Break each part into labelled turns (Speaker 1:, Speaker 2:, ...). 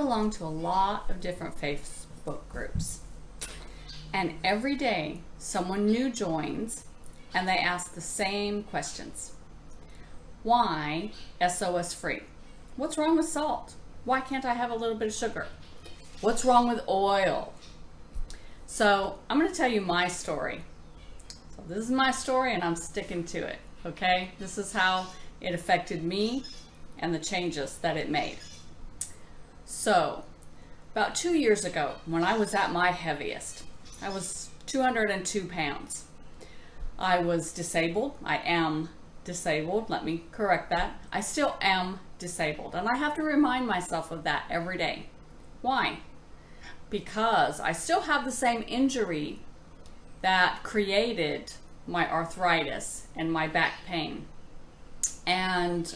Speaker 1: belong to a lot of different Facebook groups. And every day someone new joins and they ask the same questions. Why SOS free? What's wrong with salt? Why can't I have a little bit of sugar? What's wrong with oil? So I'm going to tell you my story. So this is my story and I'm sticking to it, okay? This is how it affected me and the changes that it made. So about 2 years ago, when I was at my heaviest, I was 202 pounds. I was disabled. I am disabled. Let me correct that. I still am disabled. And I have to remind myself of that every day. Why? Because I still have the same injury that created my arthritis and my back pain and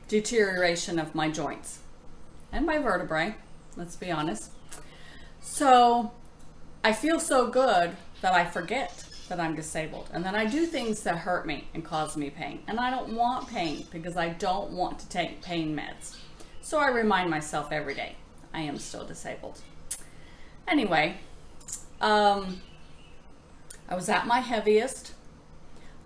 Speaker 1: deterioration of my joints and my vertebrae, let's be honest. So I feel so good that I forget that I'm disabled, and then I do things that hurt me and cause me pain, and I don't want pain because I don't want to take pain meds. So I remind myself every day I am still disabled. Anyway, I was at my heaviest.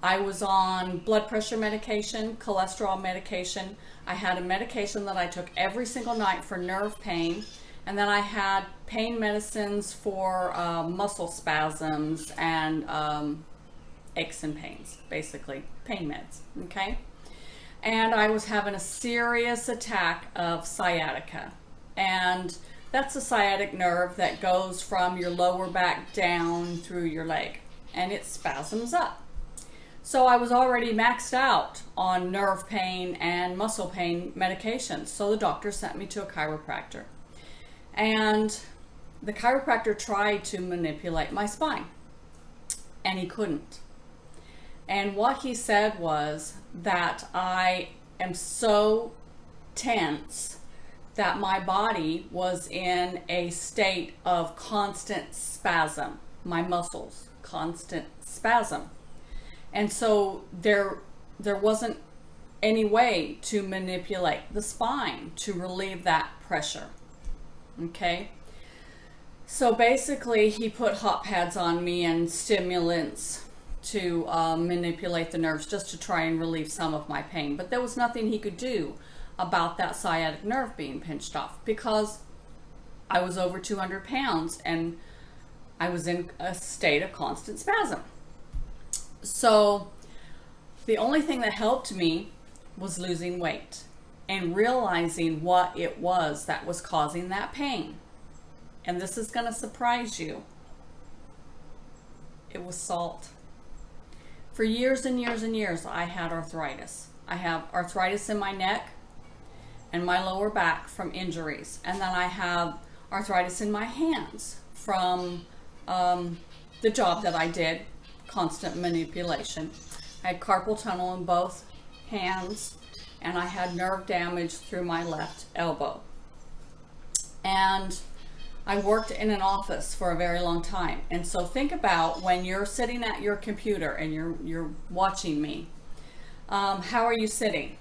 Speaker 1: I was on blood pressure medication, cholesterol medication. I had a medication that I took every single night for nerve pain. And then I had pain medicines for muscle spasms and aches and pains, basically pain meds, okay? And I was having a serious attack of sciatica. And that's a sciatic nerve that goes from your lower back down through your leg, and it spasms up. So I was already maxed out on nerve pain and muscle pain medications. So the doctor sent me to a chiropractor. And the chiropractor tried to manipulate my spine, and he couldn't. And what he said was that I am so tense that my body was in a state of constant spasm, my muscles, constant spasm. And so there wasn't any way to manipulate the spine to relieve that pressure. Okay, so basically he put hot pads on me and stimulants to manipulate the nerves just to try and relieve some of my pain. But there was nothing he could do about that sciatic nerve being pinched off because I was over 200 pounds and I was in a state of constant spasm. So the only thing that helped me was losing weight and realizing what it was that was causing that pain. And this is going to surprise you. It was salt. For years and years and years, I had arthritis. I have arthritis in my neck and my lower back from injuries. And then I have arthritis in my hands from the job that I did, constant manipulation. I had carpal tunnel in both hands, and I had nerve damage through my left elbow. And I worked in an office for a very long time. And so think about when you're sitting at your computer and you're watching me, how are you sitting?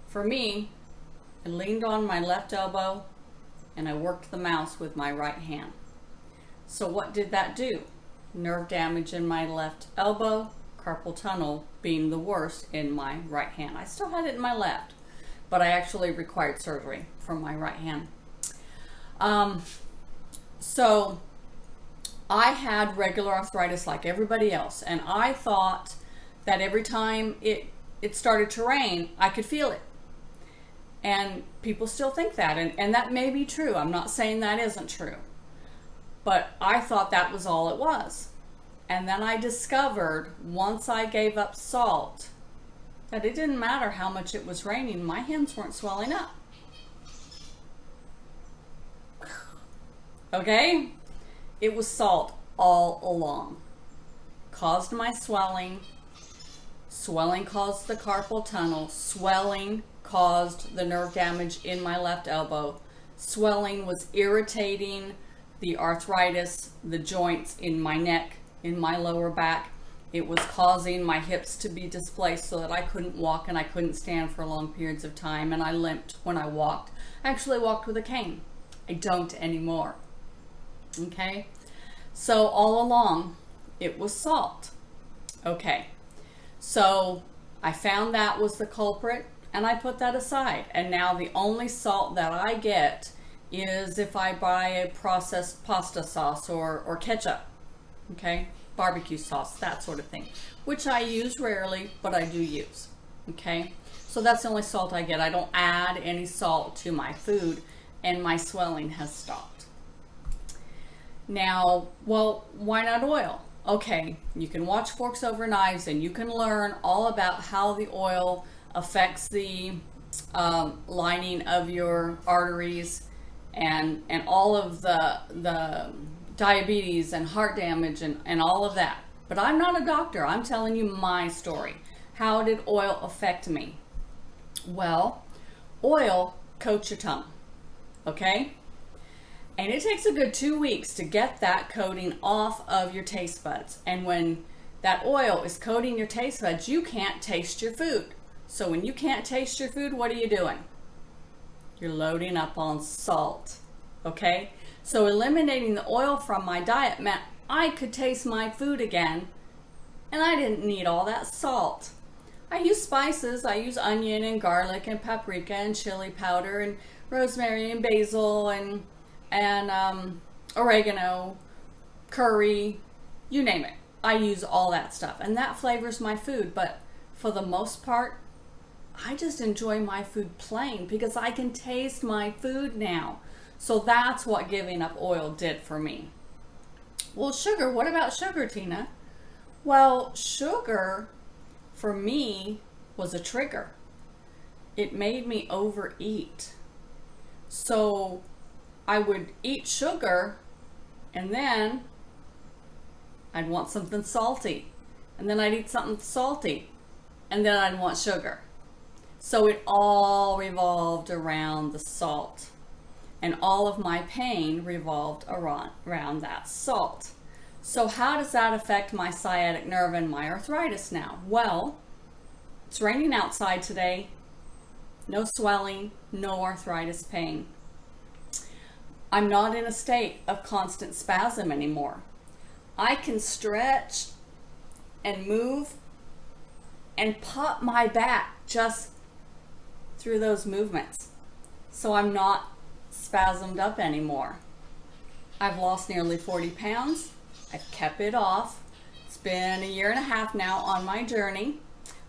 Speaker 1: For me, I leaned on my left elbow and I worked the mouse with my right hand. So what did that do? Nerve damage in my left elbow, carpal tunnel being the worst in my right hand. I still had it in my left, but I actually required surgery for my right hand. So I had regular arthritis like everybody else, and I thought that every time it started to rain, I could feel it. And people still think that, and that may be true. I'm not saying that isn't true, but I thought that was all it was. And then I discovered, once I gave up salt, that it didn't matter how much it was raining, my hands weren't swelling up. Okay? It was salt all along. Caused my swelling. Swelling caused the carpal tunnel. Swelling caused the nerve damage in my left elbow. Swelling was irritating the arthritis, the joints in my neck, in my lower back. It was causing my hips to be displaced so that I couldn't walk and I couldn't stand for long periods of time, and I limped when I walked. I actually walked with a cane. I don't anymore. Okay? So all along, it was salt. Okay. So I found that was the culprit, and I put that aside. And now the only salt that I get is if I buy a processed pasta sauce or ketchup. Okay? Barbecue sauce, that sort of thing, which I use rarely, but I do use. Okay, so that's the only salt I get. I don't add any salt to my food, and my swelling has stopped. Now, well, why not oil? Okay, you can watch Forks Over Knives and you can learn all about how the oil affects the lining of your arteries and all of the diabetes and heart damage and all of that. But I'm not a doctor. I'm telling you my story. How did oil affect me? Well, oil coats your tongue, okay? And it takes a good 2 weeks to get that coating off of your taste buds. And when that oil is coating your taste buds, you can't taste your food. So when you can't taste your food, what are you doing? You're loading up on salt, okay? So eliminating the oil from my diet meant I could taste my food again, and I didn't need all that salt. I use spices. I use onion and garlic and paprika and chili powder and rosemary and basil and oregano, curry, you name it. I use all that stuff, and that flavors my food. But for the most part, I just enjoy my food plain because I can taste my food now. So that's what giving up oil did for me. Well, sugar, what about sugar, Tina? Well, sugar for me was a trigger. It made me overeat. So I would eat sugar and then I'd want something salty. And then I'd eat something salty and then I'd want sugar. So it all revolved around the salt. And all of my pain revolved around that salt. So how does that affect my sciatic nerve and my arthritis now? Well, it's raining outside today. No swelling, no arthritis pain. I'm not in a state of constant spasm anymore. I can stretch and move and pop my back just through those movements. So I'm not spasmed up anymore. I've lost nearly 40 pounds. I've kept it off. It's been 1.5 years now on my journey.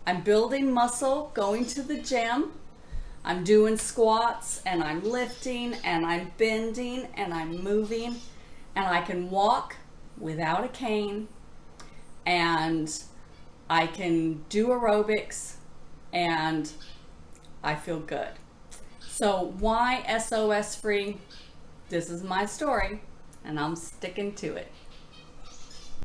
Speaker 1: I'm building muscle, going to the gym. I'm doing squats and I'm lifting and I'm bending and I'm moving, and I can walk without a cane, and I can do aerobics, and I feel good. So why SOS free? This is my story, and I'm sticking to it.